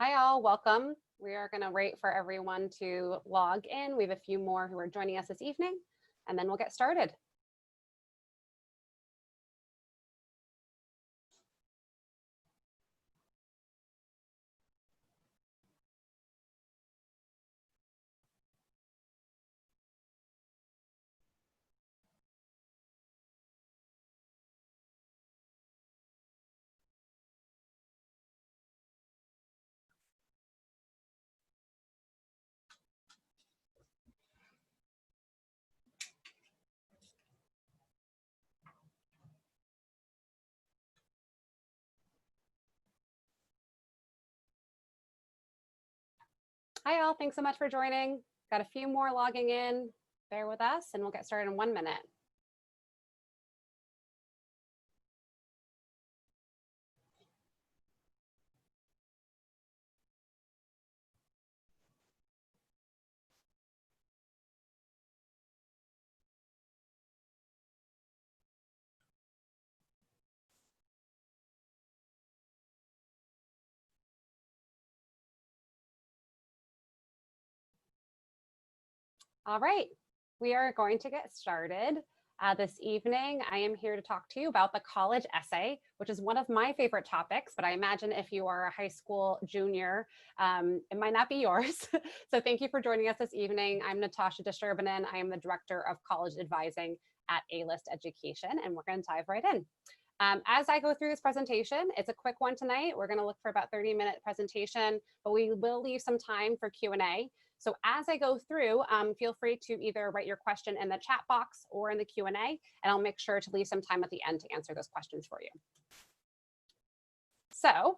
Hi all, welcome. We are going to wait for everyone to log in. We have a few more who are joining us this evening, and then we'll get started. Hi all, thanks so much for joining. Got a few more logging in. Bear with us and we'll get started in 1 minute. All right, we are going to get started. This evening, I am here to talk to you about the college essay, which is one of my favorite topics, but I imagine if you are a high school junior, it might not be yours. So thank you for joining us this evening. I'm Natasha de Sherbinin. I am the Director of College Advising at A-List Education, and we're going to dive right in. As I go through this presentation, it's a quick one tonight. We're going to look for about 30-minute presentation, but we will leave some time for Q&A. So as I go through, feel free to either write your question in the chat box or in the Q&A, and I'll make sure to leave some time at the end to answer those questions for you. So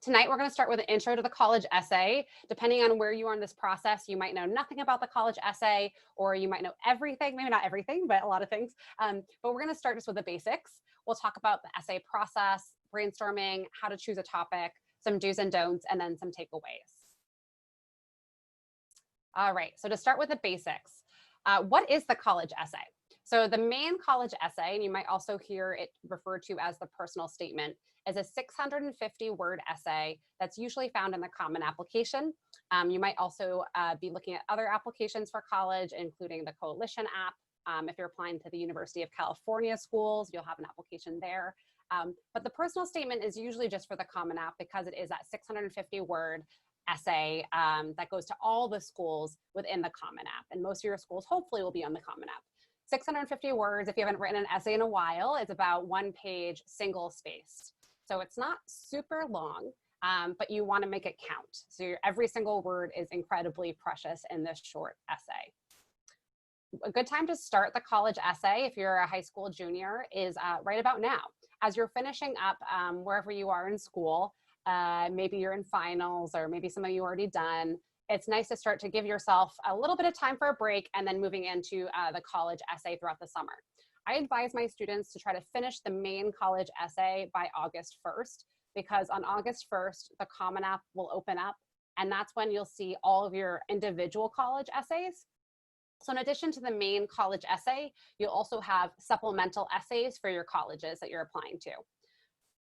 tonight, we're going to start with an intro to the college essay. Depending on where you are in this process, you might know nothing about the college essay, or you might know everything, maybe not everything, but a lot of things. But we're going to start just with the basics. We'll talk about the essay process, brainstorming, how to choose a topic, some do's and don'ts, and then some takeaways. All right, so to start with the basics, what is the college essay? So the main college essay, and you might also hear it referred to as the personal statement, is a 650-word essay that's usually found in the Common Application. You might also be looking at other applications for college, including the Coalition app. If you're applying to the University of California schools, you'll have an application there. But the personal statement is usually just for the Common App because it is that 650-word essay that goes to all the schools within the Common App. And most of your schools hopefully will be on the Common App. 650 words, if you haven't written an essay in a while, it's about 1 page, single spaced. So it's not super long, but you want to make it count. So every single word is incredibly precious in this short essay. A good time to start the college essay, if you're a high school junior, is right about now. As you're finishing up wherever you are in school, maybe you're in finals, or maybe some of you already done. It's nice to start to give yourself a little bit of time for a break and then moving into the college essay throughout the summer. I advise my students to try to finish the main college essay by August 1st, because on August 1st, the Common App will open up, and that's when you'll see all of your individual college essays. So in addition to the main college essay, you'll also have supplemental essays for your colleges that you're applying to.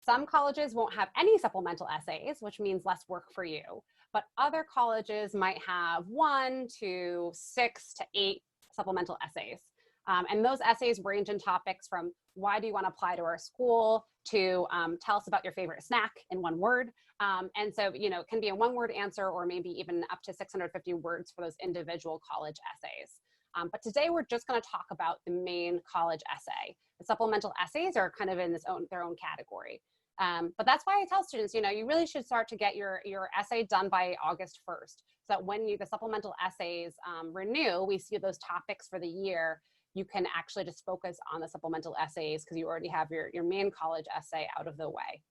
Some colleges won't have any supplemental essays, which means less work for you, but other colleges might have 1 to 6 to 8 supplemental essays. And those essays range in topics from why do you want to apply to our school to tell us about your favorite snack in 1 word. And so, it can be a 1-word answer or maybe even up to 650 words for those individual college essays. But today we're just going to talk about the main college essay. The supplemental essays are kind of in their own category. But that's why I tell students, you really should start to get your essay done by August 1st, so that when the supplemental essays renew, we see those topics for the year, you can actually just focus on the supplemental essays because you already have your main college essay out of the way.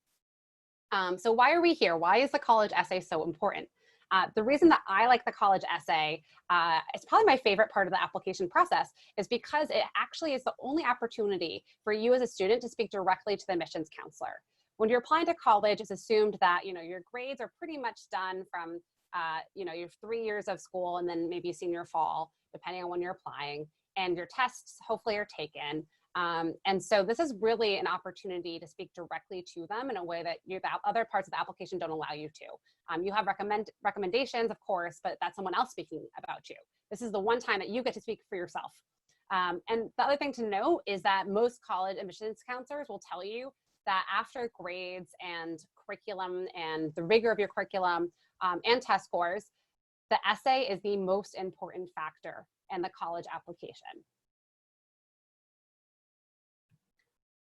So why are we here? Why is the college essay so important? The reason that I like the college essay, it's probably my favorite part of the application process, is because it actually is the only opportunity for you as a student to speak directly to the admissions counselor. When you're applying to college, it's assumed that your grades are pretty much done from your 3 years of school and then maybe senior fall, depending on when you're applying. and your tests hopefully are taken. And so this is really an opportunity to speak directly to them in a way that the other parts of the application don't allow you to. You have recommendations, of course, but that's someone else speaking about you. This is the one time that you get to speak for yourself. And the other thing to note is that most college admissions counselors will tell you that after grades and curriculum and the rigor of your curriculum and test scores, the essay is the most important factor in the college application.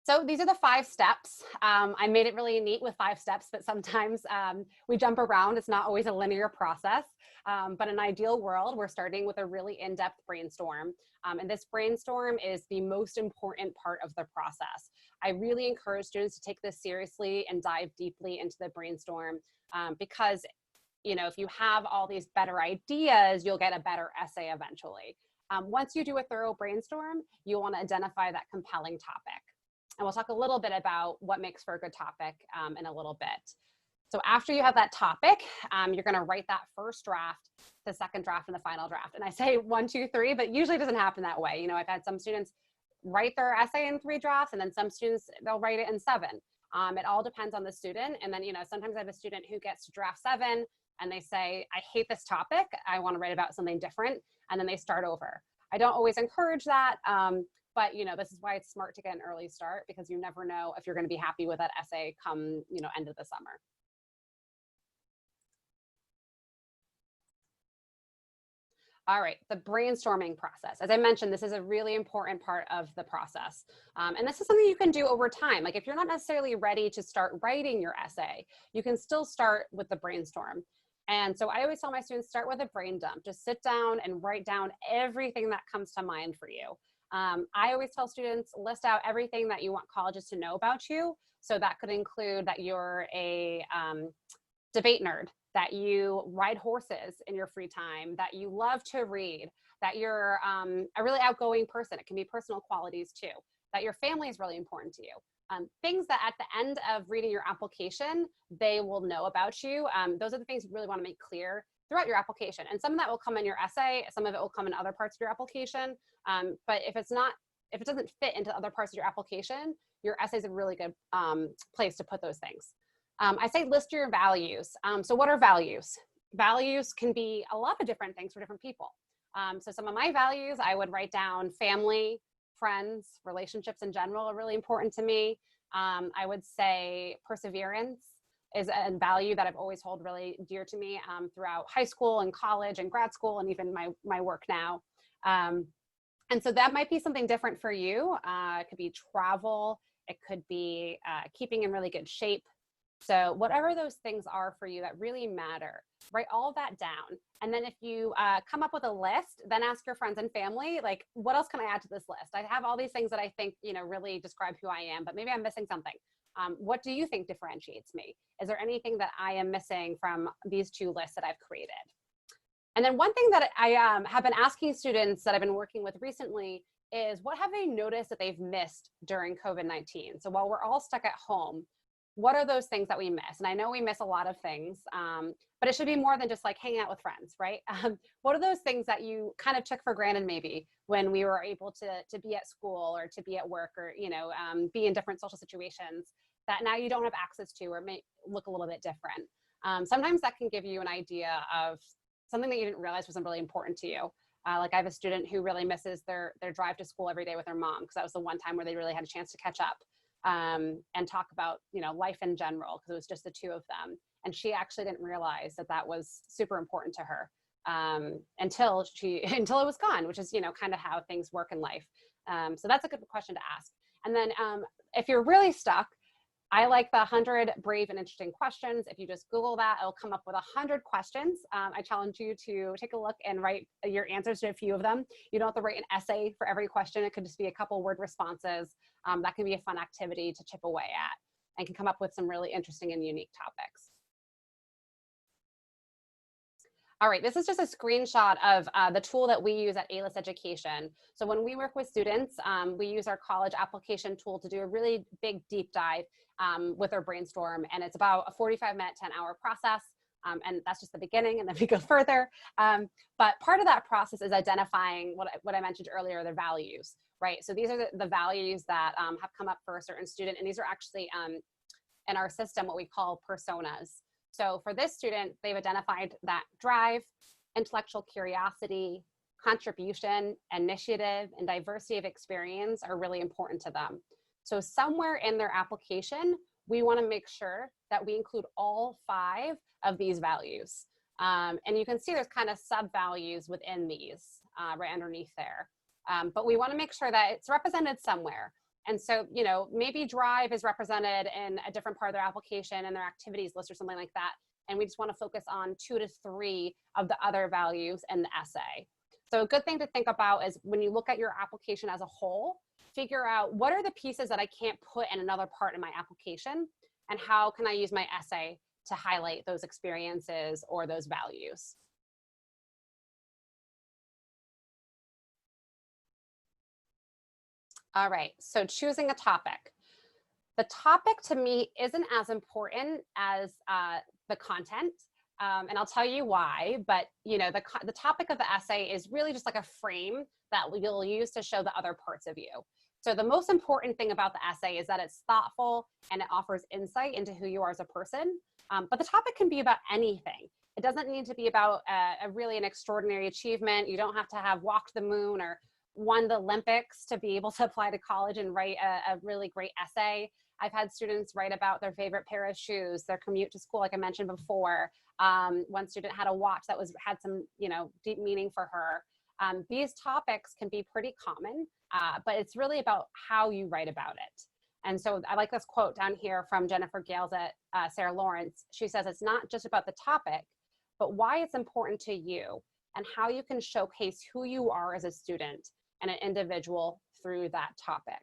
So these are the 5 steps. I made it really neat with 5 steps, but sometimes we jump around. It's not always a linear process. But in an ideal world, we're starting with a really in-depth brainstorm. And this brainstorm is the most important part of the process. I really encourage students to take this seriously and dive deeply into the brainstorm because, you know, if you have all these better ideas, you'll get a better essay eventually. Once you do a thorough brainstorm, you want to identify that compelling topic. And we'll talk a little bit about what makes for a good topic in a little bit. So after you have that topic, you're going to write that first draft, the second draft, and the final draft. And I say 1, 2, 3, but usually it doesn't happen that way. You know, I've had some students write their essay in 3 drafts, and then some students, they'll write it in 7. It all depends on the student. And then, you know, sometimes I have a student who gets to draft 7 and they say, I hate this topic. I want to write about something different. And then they start over. I don't always encourage that. But, you know, this is why it's smart to get an early start because you never know if you're going to be happy with that essay come, you know, end of the summer. All right, the brainstorming process. As I mentioned, this is a really important part of the process. And this is something you can do over time. Like if you're not necessarily ready to start writing your essay, you can still start with the brainstorm. And so I always tell my students, start with a brain dump. Just sit down and write down everything that comes to mind for you. I always tell students, list out everything that you want colleges to know about you. So that could include that you're a debate nerd, that you ride horses in your free time, that you love to read, that you're a really outgoing person. It can be personal qualities too, that your family is really important to you. Things that at the end of reading your application, they will know about you. Those are the things you really want to make clear throughout your application. And some of that will come in your essay, some of it will come in other parts of your application. But if it doesn't fit into other parts of your application, your essay is a really good place to put those things. I say list your values. So what are values? Values can be a lot of different things for different people. So some of my values, I would write down family, friends, relationships in general are really important to me. I would say perseverance is a value that I've always held really dear to me throughout high school and college and grad school and even my work now. And so that might be something different for you. It could be travel. It could be keeping in really good shape. So whatever those things are for you that really matter, write all that down. And then if you come up with a list, then ask your friends and family, like, what else can I add to this list? I have all these things that I think, you know, really describe who I am, but maybe I'm missing something. What do you think differentiates me? Is there anything that I am missing from these 2 lists that I've created? And then one thing that I have been asking students that I've been working with recently is what have they noticed that they've missed during COVID-19? So while we're all stuck at home, what are those things that we miss? And I know we miss a lot of things, but it should be more than just like hanging out with friends, right? What are those things that you kind of took for granted maybe when we were able to be at school or to be at work or, you know, be in different social situations that now you don't have access to or may look a little bit different? Sometimes that can give you an idea of something that you didn't realize was really important to you. Like I have a student who really misses their drive to school every day with their mom because that was the one time where they really had a chance to catch up. And talk about, you know, life in general, because it was just the 2 of them. And she actually didn't realize that that was super important to her until it was gone, which is, you know, kind of how things work in life. So that's a good question to ask. And then if you're really stuck, I like the 100 brave and interesting questions. If you just Google that, it'll come up with 100 questions. I challenge you to take a look and write your answers to a few of them. You don't have to write an essay for every question. It could just be a couple word responses. That can be a fun activity to chip away at and can come up with some really interesting and unique topics. All right, this is just a screenshot of the tool that we use at A-List Education. So when we work with students, we use our college application tool to do a really big deep dive with our brainstorm. And it's about a 45-minute, 10-hour process. And that's just the beginning, and then we go further. But part of that process is identifying what I mentioned earlier, the values, right? So these are the values that have come up for a certain student, and these are actually in our system what we call personas. So for this student, they've identified that drive, intellectual curiosity, contribution, initiative, and diversity of experience are really important to them. So somewhere in their application, we want to make sure that we include all 5 of these values. And you can see there's kind of sub-values within these right underneath there. But we want to make sure that it's represented somewhere. And so, you know, maybe drive is represented in a different part of their application and their activities list or something like that. And we just want to focus on 2 to 3 of the other values in the essay. So a good thing to think about is when you look at your application as a whole, figure out what are the pieces that I can't put in another part of my application, and how can I use my essay to highlight those experiences or those values. All right, so choosing a topic. The topic to me isn't as important as the content. And I'll tell you why, but you know, the topic of the essay is really just like a frame that you'll use to show the other parts of you. So the most important thing about the essay is that it's thoughtful and it offers insight into who you are as a person. But the topic can be about anything. It doesn't need to be about really an extraordinary achievement. You don't have to have walked the moon or won the Olympics to be able to apply to college and write a really great essay. I've had students write about their favorite pair of shoes, their commute to school, like I mentioned before. One student had a watch that had some, you know, deep meaning for her. These topics can be pretty common, but it's really about how you write about it. And so I like this quote down here from Jennifer Gales at Sarah Lawrence. She says, it's not just about the topic, but why it's important to you and how you can showcase who you are as a student and an individual through that topic.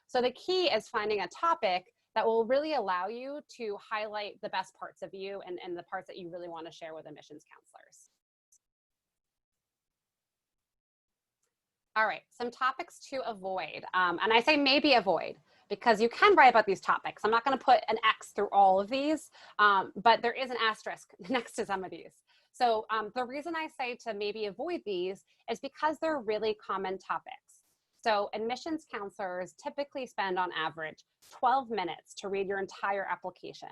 So the key is finding a topic that will really allow you to highlight the best parts of you and the parts that you really want to share with admissions counselors. All right, some topics to avoid. And I say maybe avoid because you can write about these topics. I'm not going to put an X through all of these, but there is an asterisk next to some of these. So the reason I say to maybe avoid these is because they're really common topics. So admissions counselors typically spend on average 12 minutes to read your entire application.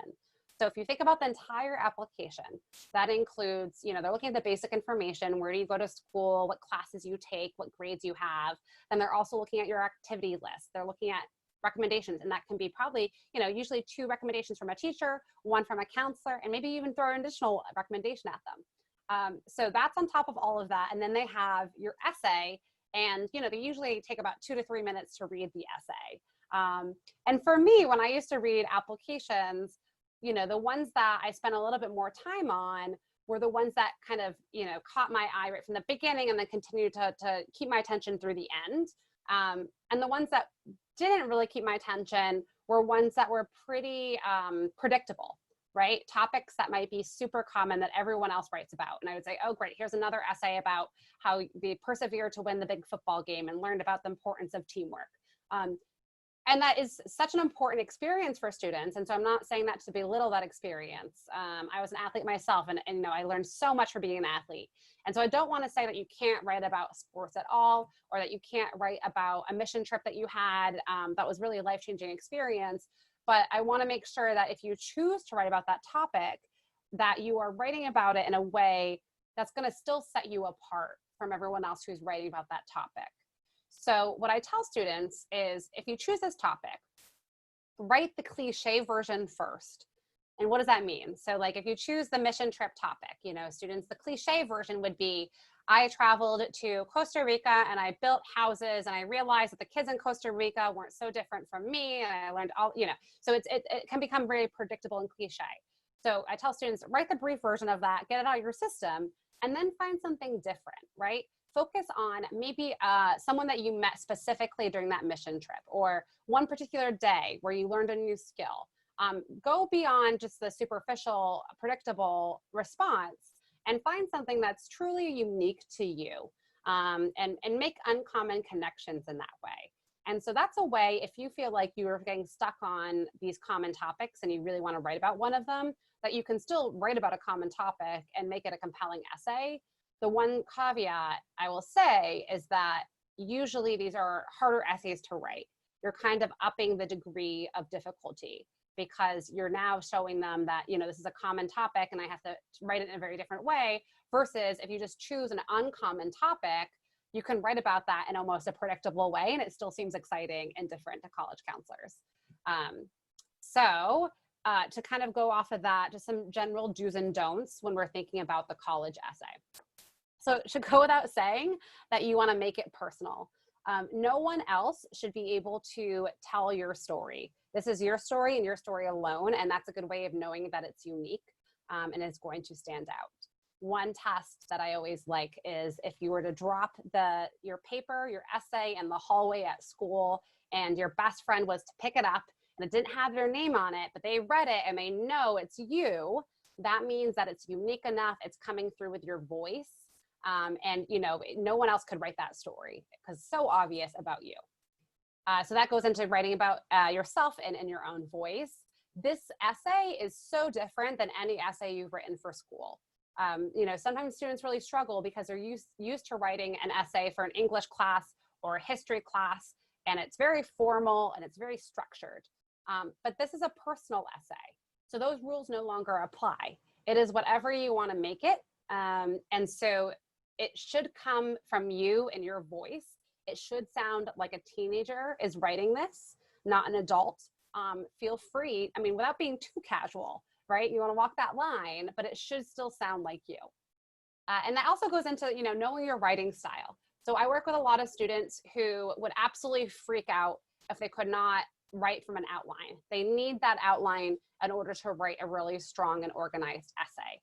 So if you think about the entire application, that includes, you know, they're looking at the basic information, where do you go to school, what classes you take, what grades you have. Then they're also looking at your activity list. They're looking at recommendations, and that can be probably, you know, usually 2 recommendations from a teacher, 1 from a counselor, and maybe even throw an additional recommendation at them. So that's on top of all of that. And then they have your essay, and, you know, they usually take about 2 to 3 minutes to read the essay. And for me, when I used to read applications, you know, the ones that I spent a little bit more time on were the ones that kind of, you know, caught my eye right from the beginning and then continued to keep my attention through the end. And the ones that didn't really keep my attention were ones that were pretty predictable, right? Topics that might be super common that everyone else writes about. And I would say, oh, great, here's another essay about how they persevered to win the big football game and learned about the importance of teamwork. And that is such an important experience for students. And so I'm not saying that to belittle that experience. I was an athlete myself, and you know, I learned so much from being an athlete. And so I don't want to say that you can't write about sports at all, or that you can't write about a mission trip that you had that was really a life-changing experience. But I want to make sure that if you choose to write about that topic, that you are writing about it in a way that's going to still set you apart from everyone else who's writing about that topic. So what I tell students is, if you choose this topic, write the cliche version first. And what does that mean? So like if you choose the mission trip topic, you know, students, the cliche version would be, I traveled to Costa Rica and I built houses and I realized that the kids in Costa Rica weren't so different from me. And I learned all, you know, so it can become very predictable and cliche. So I tell students, write the brief version of that, get it out of your system, and then find something different, right? Focus on maybe someone that you met specifically during that mission trip, or one particular day where you learned a new skill. Go beyond just the superficial, predictable response and find something that's truly unique to you, and make uncommon connections in that way. And so that's a way, if you feel like you're getting stuck on these common topics and you really want to write about one of them, that you can still write about a common topic and make it a compelling essay. The one caveat I will say is that usually these are harder essays to write. You're kind of upping the degree of difficulty because you're now showing them that, you know, this is a common topic and I have to write it in a very different way, versus if you just choose an uncommon topic, you can write about that in almost a predictable way and it still seems exciting and different to college counselors. To kind of go off of that, just some general do's and don'ts when we're thinking about the college essay. So it should go without saying that you want to make it personal. No one else should be able to tell your story. This is your story and your story alone, and that's a good way of knowing that it's unique and is going to stand out. One test that I always like is if you were to drop your paper, your essay in the hallway at school, and your best friend was to pick it up and it didn't have your name on it, but they read it and they know it's you, that means that it's unique enough, it's coming through with your voice. And you know, no one else could write that story because it's so obvious about you. So that goes into writing about yourself and in your own voice. This essay is so different than any essay you've written for school. You know, sometimes students really struggle because they're used to writing an essay for an English class or a history class, and it's very formal and it's very structured. But this is a personal essay, so those rules no longer apply. It is whatever you want to make it, and so it should come from you and your voice. It should sound like a teenager is writing this, not an adult. Feel free, I mean, without being too casual, right? You want to walk that line, but it should still sound like you. And that also goes into, you know, knowing your writing style. So I work with a lot of students who would absolutely freak out if they could not write from an outline. They need that outline in order to write a really strong and organized essay.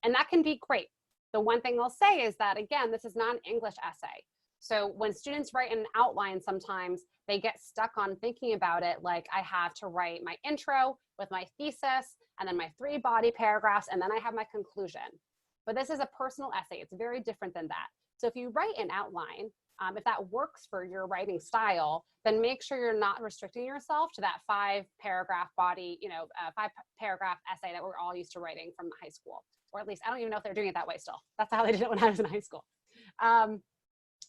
And that can be great. The one thing I'll say is that, again, this is not an English essay. So when students write an outline, sometimes they get stuck on thinking about it like I have to write my intro with my thesis and then my 3 body paragraphs, and then I have my conclusion. But this is a personal essay. It's very different than that. So if you write an outline, if that works for your writing style, then make sure you're not restricting yourself to that 5-paragraph body, you know, 5-paragraph essay that we're all used to writing from high school. Or at least I don't even know if they're doing it that way still. That's how they did it when I was in high school. And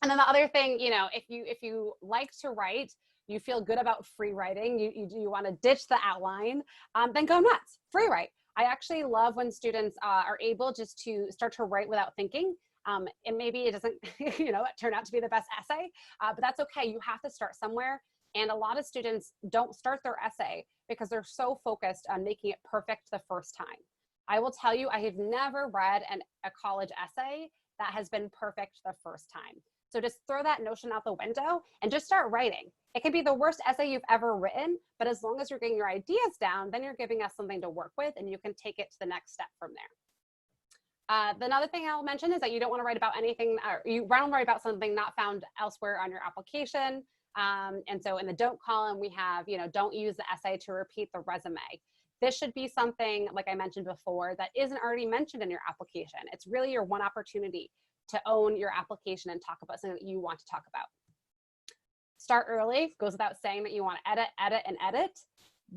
then the other thing, you know, if you like to write, you feel good about free writing, you want to ditch the outline, then go nuts, free write. I actually love when students are able just to start to write without thinking. And maybe it doesn't, you know, turn out to be the best essay, but that's okay. You have to start somewhere. And a lot of students don't start their essay because they're so focused on making it perfect the first time. I will tell you, I have never read a college essay that has been perfect the first time. So just throw that notion out the window and just start writing. It can be the worst essay you've ever written, but as long as you're getting your ideas down, then you're giving us something to work with and you can take it to the next step from there. The other thing I'll mention is that you don't want to write about anything, or you want to write about something not found elsewhere on your application. And so in the don't column, we have, you know, don't use the essay to repeat the resume. This should be something, like I mentioned before, that isn't already mentioned in your application. It's really your one opportunity to own your application and talk about something that you want to talk about. Start early, goes without saying that you want to edit, edit, and edit.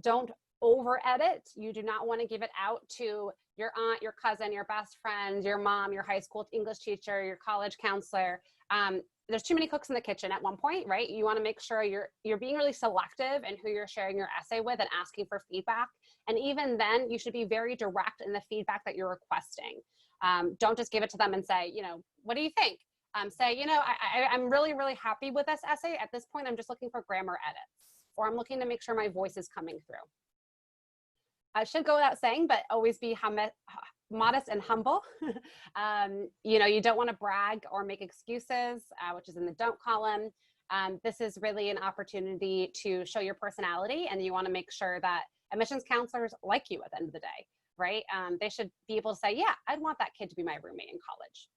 Don't over edit. You do not want to give it out to your aunt, your cousin, your best friend, your mom, your high school English teacher, your college counselor. There's too many cooks in the kitchen at one point, right? You want to make sure you're being really selective in who you're sharing your essay with and asking for feedback. And even then, you should be very direct in the feedback that you're requesting. Don't just give it to them and say, you know, what do you think? Say, you know, I'm really, really happy with this essay. At this point, I'm just looking for grammar edits, or I'm looking to make sure my voice is coming through. I should go without saying, but always be modest and humble. You know, you don't want to brag or make excuses, which is in the don't column. This is really an opportunity to show your personality, and you want to make sure that admissions counselors like you at the end of the day, right? They should be able to say, yeah, I'd want that kid to be my roommate in college.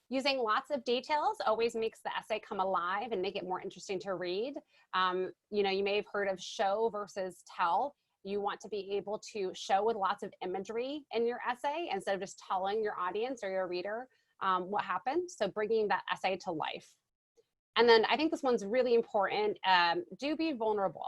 Using lots of details always makes the essay come alive and make it more interesting to read. You know, you may have heard of show versus tell. You want to be able to show with lots of imagery in your essay instead of just telling your audience or your reader what happened. So bringing that essay to life. And then I think this one's really important. Do be vulnerable.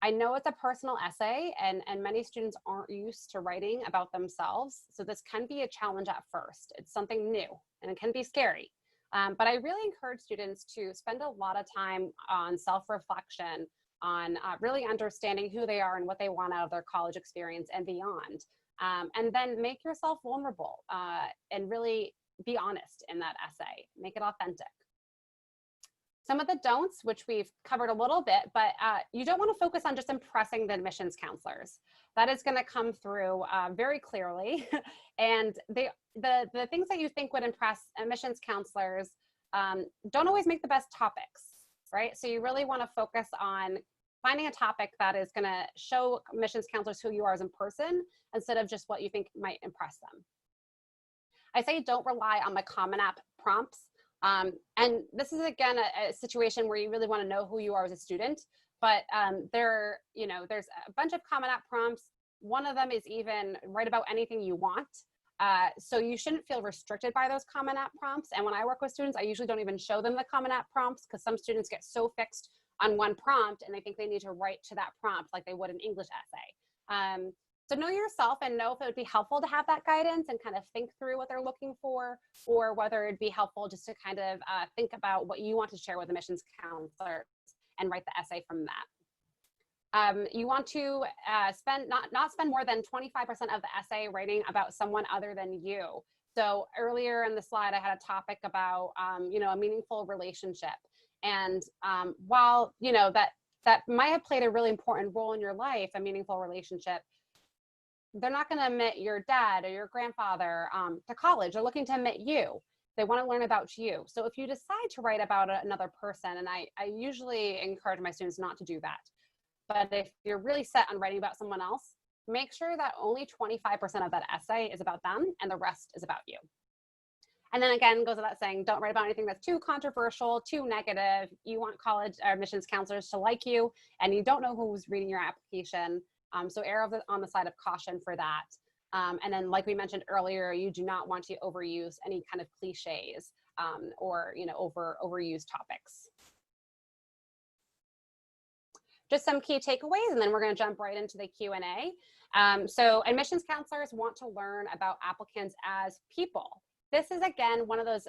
I know it's a personal essay and many students aren't used to writing about themselves. So this can be a challenge at first. It's something new and it can be scary. But I really encourage students to spend a lot of time on self-reflection, on really understanding who they are and what they want out of their college experience and beyond. And then make yourself vulnerable and really be honest in that essay. Make it authentic. Some of the don'ts, which we've covered a little bit, but you don't want to focus on just impressing the admissions counselors. That is going to come through very clearly. And the things that you think would impress admissions counselors don't always make the best topics, right? So you really want to focus on finding a topic that is going to show admissions counselors who you are as a person instead of just what you think might impress them. I say don't rely on the Common App prompts. And this is, again, a situation where you really want to know who you are as a student, but there's a bunch of Common App prompts. One of them is even write about anything you want. So you shouldn't feel restricted by those Common App prompts. And when I work with students, I usually don't even show them the Common App prompts because some students get so fixed on one prompt and they think they need to write to that prompt like they would an English essay. So know yourself and know if it would be helpful to have that guidance and kind of think through what they're looking for, or whether it'd be helpful just to kind of think about what you want to share with admissions counselors and write the essay from that. You want to not spend more than 25% of the essay writing about someone other than you. So earlier in the slide, I had a topic about a meaningful relationship. And while that might have played a really important role in your life, a meaningful relationship, they're not going to admit your dad or your grandfather to college. They're looking to admit you. They want to learn about you. So if you decide to write about another person, and I usually encourage my students not to do that, but if you're really set on writing about someone else, make sure that only 25% of that essay is about them and the rest is about you. And then again, goes without saying, don't write about anything that's too controversial, too negative. You want college or admissions counselors to like you, and you don't know who's reading your application. So err on the side of caution for that. And then, like we mentioned earlier, you do not want to overuse any kind of cliches or overused topics. Just some key takeaways, and then we're going to jump right into the Q&A. So admissions counselors want to learn about applicants as people. This is, again, one of those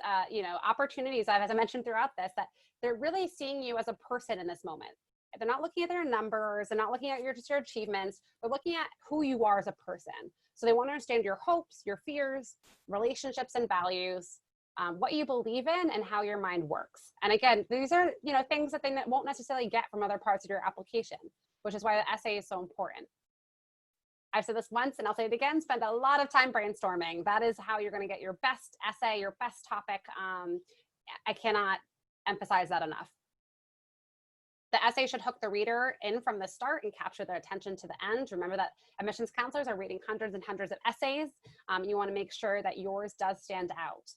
opportunities, as I mentioned throughout this, that they're really seeing you as a person in this moment. They're not looking at their numbers. They're not looking at your achievements. They're looking at who you are as a person. So they want to understand your hopes, your fears, relationships and values, what you believe in, and how your mind works. And again, these are things that they won't necessarily get from other parts of your application, which is why the essay is so important. I've said this once and I'll say it again, spend a lot of time brainstorming. That is how you're going to get your best essay, your best topic. I cannot emphasize that enough. The essay should hook the reader in from the start and capture their attention to the end. Remember that admissions counselors are reading hundreds and hundreds of essays. You want to make sure that yours does stand out.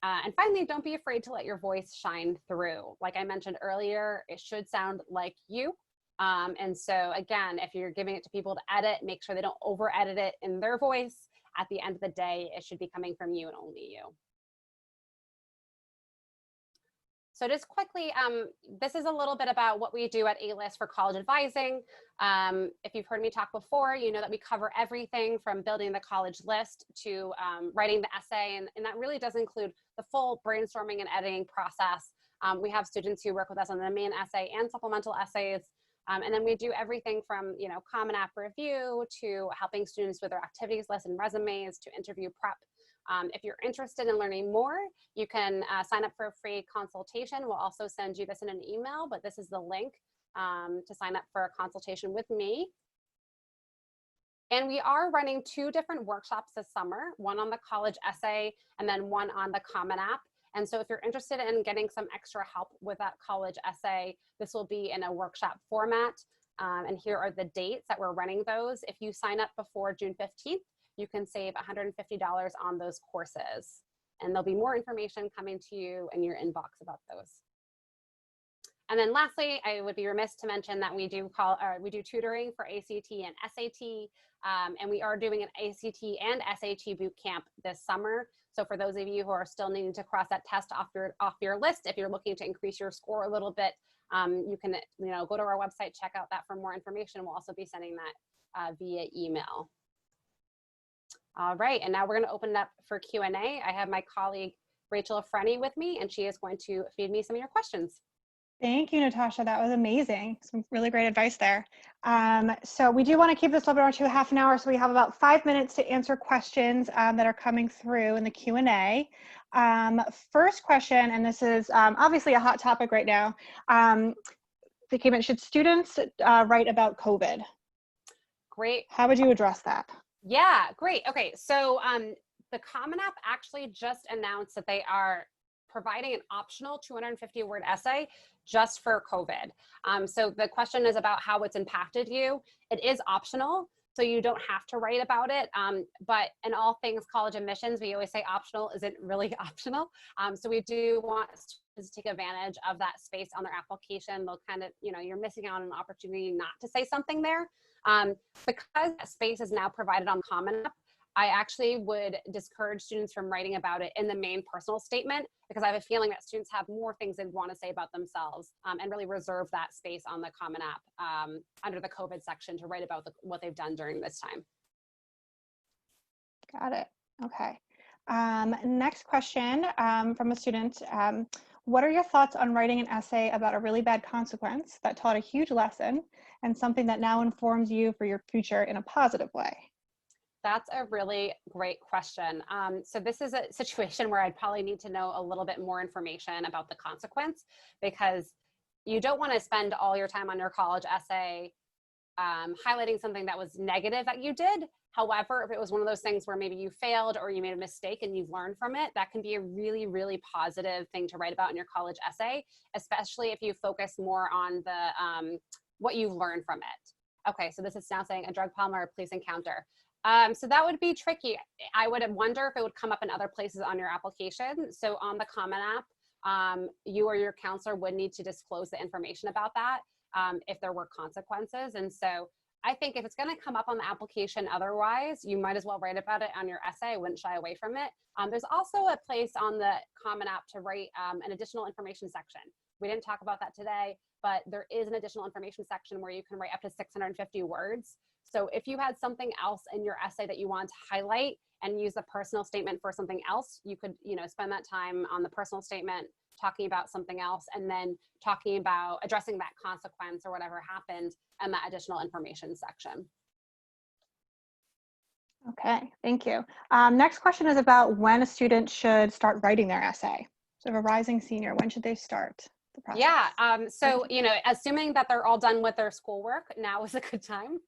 And finally, don't be afraid to let your voice shine through. Like I mentioned earlier, it should sound like you. And so again, if you're giving it to people to edit, make sure they don't over edit it in their voice. At the end of the day, it should be coming from you and only you. So just quickly, this is a little bit about what we do at A-List for college advising. If you've heard me talk before, you know that we cover everything from building the college list to writing the essay, and that really does include the full brainstorming and editing process. We have students who work with us on the main essay and supplemental essays. And then we do everything from Common App review to helping students with their activities list and resumes to interview prep. If you're interested in learning more, you can sign up for a free consultation. We'll also send you this in an email, but this is the link to sign up for a consultation with me. And we are running 2 different workshops this summer, one on the college essay and then one on the Common App. And so if you're interested in getting some extra help with that college essay, this will be in a workshop format. And here are the dates that we're running those. If you sign up before June 15th, you can save $150 on those courses. And there'll be more information coming to you in your inbox about those. And then lastly, I would be remiss to mention that we do tutoring for ACT and SAT, and we are doing an ACT and SAT boot camp this summer. So for those of you who are still needing to cross that test off your list, if you're looking to increase your score a little bit, you can go to our website, check out that for more information. We'll also be sending that via email. All right, and now we're going to open it up for Q&A. I have my colleague Rachel Freni with me, and she is going to feed me some of your questions. Thank you, Natasha. That was amazing. Some really great advice there. So we do want to keep this a little bit over to half an hour, so we have about 5 minutes to answer questions that are coming through in the Q&A. First question, and this is obviously a hot topic right now. They came in, should students write about COVID? Great. How would you address that? Yeah, great. Okay, so the Common App actually just announced that they are providing an optional 250-word essay just for COVID. So the question is about how it's impacted you. It is optional, so you don't have to write about it. But in all things college admissions, we always say optional isn't really optional. So we do want students to take advantage of that space on their application. They'll kind of, you're missing out on an opportunity not to say something there. Because that space is now provided on Common App, I actually would discourage students from writing about it in the main personal statement, because I have a feeling that students have more things they want to say about themselves, and really reserve that space on the Common App under the COVID section to write about what they've done during this time. Got it. Okay. Next question from a student. What are your thoughts on writing an essay about a really bad consequence that taught a huge lesson and something that now informs you for your future in a positive way? That's a really great question. So this is a situation where I'd probably need to know a little bit more information about the consequence, because you don't want to spend all your time on your college essay highlighting something that was negative that you did. However, if it was one of those things where maybe you failed or you made a mistake and you've learned from it, that can be a really, really positive thing to write about in your college essay, especially if you focus more on the what you learned from it. Okay, so this is now saying a drug problem or a police encounter. So that would be tricky. I would wonder if it would come up in other places on your application. So on the Common App, you or your counselor would need to disclose the information about that if there were consequences. And so I think if it's going to come up on the application otherwise, you might as well write about it on your essay. I wouldn't shy away from it. There's also a place on the Common App to write an additional information section. We didn't talk about that today, but there is an additional information section where you can write up to 650 words. So if you had something else in your essay that you want to highlight and use the personal statement for something else, you could, spend that time on the personal statement talking about something else, and then talking about addressing that consequence or whatever happened and that additional information section. Okay, thank you. Next question is about when a student should start writing their essay. So if a rising senior, when should they start the process? Yeah, so, assuming that they're all done with their schoolwork, now is a good time.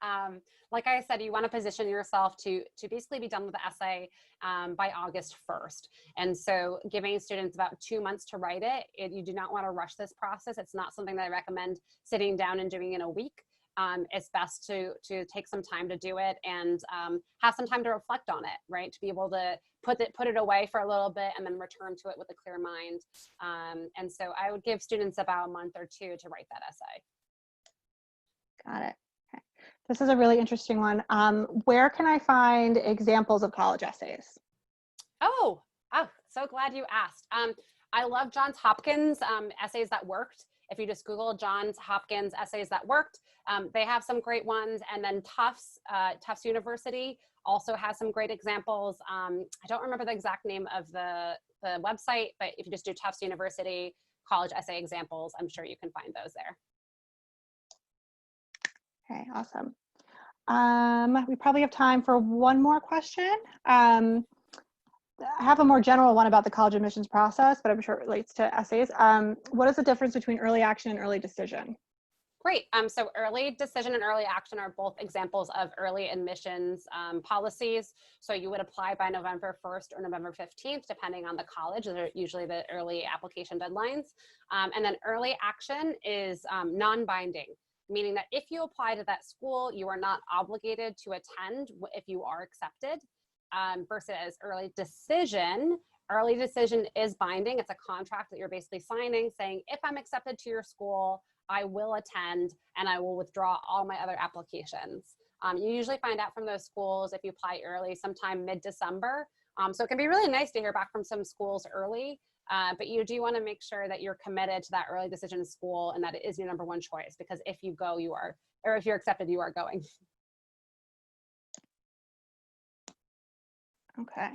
Like I said, you want to position yourself to basically be done with the essay by August 1st. And so giving students about 2 months to write it, you do not want to rush this process. It's not something that I recommend sitting down and doing in a week. It's best to take some time to do it and have some time to reflect on it, right? To be able to put it away for a little bit and then return to it with a clear mind. And so I would give students about a month or two to write that essay. Got it. Okay. This is a really interesting one. Where can I find examples of college essays? Oh, so glad you asked. I love Johns Hopkins essays that worked. If you just Google Johns Hopkins essays that worked, they have some great ones. And then Tufts University also has some great examples. I don't remember the exact name of the website, but if you just do Tufts University college essay examples, I'm sure you can find those there. Okay, awesome. We probably have time for one more question. I have a more general one about the college admissions process, but I'm sure it relates to essays. What is the difference between early action and early decision? Great. So early decision and early action are both examples of early admissions policies. So you would apply by November 1st or November 15th, depending on the college. Those are usually the early application deadlines. And then early action is non-binding, meaning that if you apply to that school, you are not obligated to attend if you are accepted. Versus early decision. Early decision is binding. It's a contract that you're basically signing saying, if I'm accepted to your school, I will attend and I will withdraw all my other applications. You usually find out from those schools if you apply early sometime mid-December So it can be really nice to hear back from some schools early, but you do want to make sure that you're committed to that early decision in school and that it is your number one choice, because if you go, you are, or if you're accepted, you are going. Okay,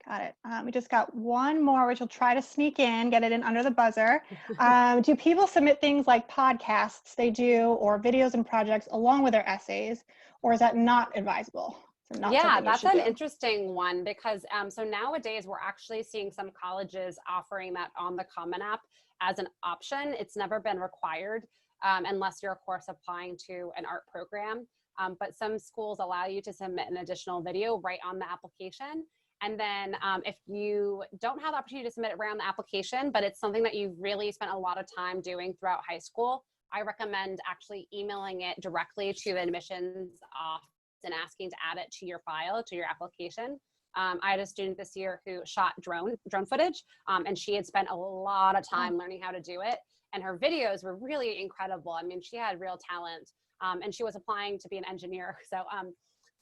got it. We just got one more, which we'll try to sneak in, get it in under the buzzer. Do people submit things like podcasts they do or videos and projects along with their essays, or is that not advisable? So not Yeah, something you that's should an do? interesting one because so nowadays we're actually seeing some colleges offering that on the Common App as an option. It's never been required unless you're, of course, applying to an art program. But some schools allow you to submit an additional video right on the application. And then if you don't have the opportunity to submit it right on the application, but it's something that you've really spent a lot of time doing throughout high school, I recommend actually emailing it directly to the admissions office and asking to add it to your file, to your application. I had a student this year who shot drone footage, and she had spent a lot of time learning how to do it. And her videos were really incredible. I mean, she had real talent, and she was applying to be an engineer. So,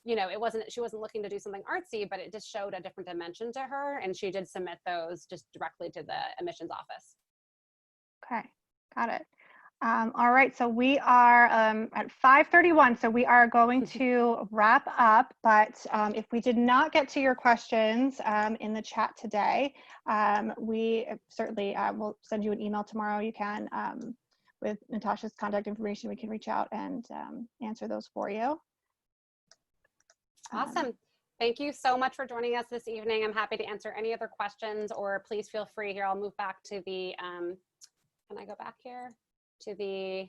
you know, she wasn't looking to do something artsy, but it just showed a different dimension to her. And she did submit those just directly to the admissions office. Okay, got it. All right, so we are at 5:31, so we are going to wrap up, but if we did not get to your questions in the chat today, we certainly will send you an email tomorrow. You can, with Natasha's contact information, we can reach out and answer those for you. Awesome. Thank you so much for joining us this evening. I'm happy to answer any other questions, or please feel free here. I'll move back to the, can I go back here? To the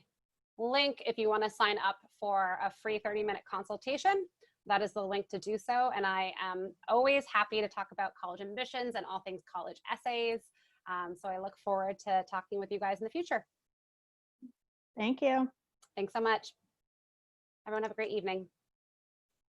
link if you want to sign up for a free 30-minute consultation. That is the link to do so. And I am always happy to talk about college admissions and all things college essays. So I look forward to talking with you guys in the future. Thank you. Thanks so much. Everyone have a great evening.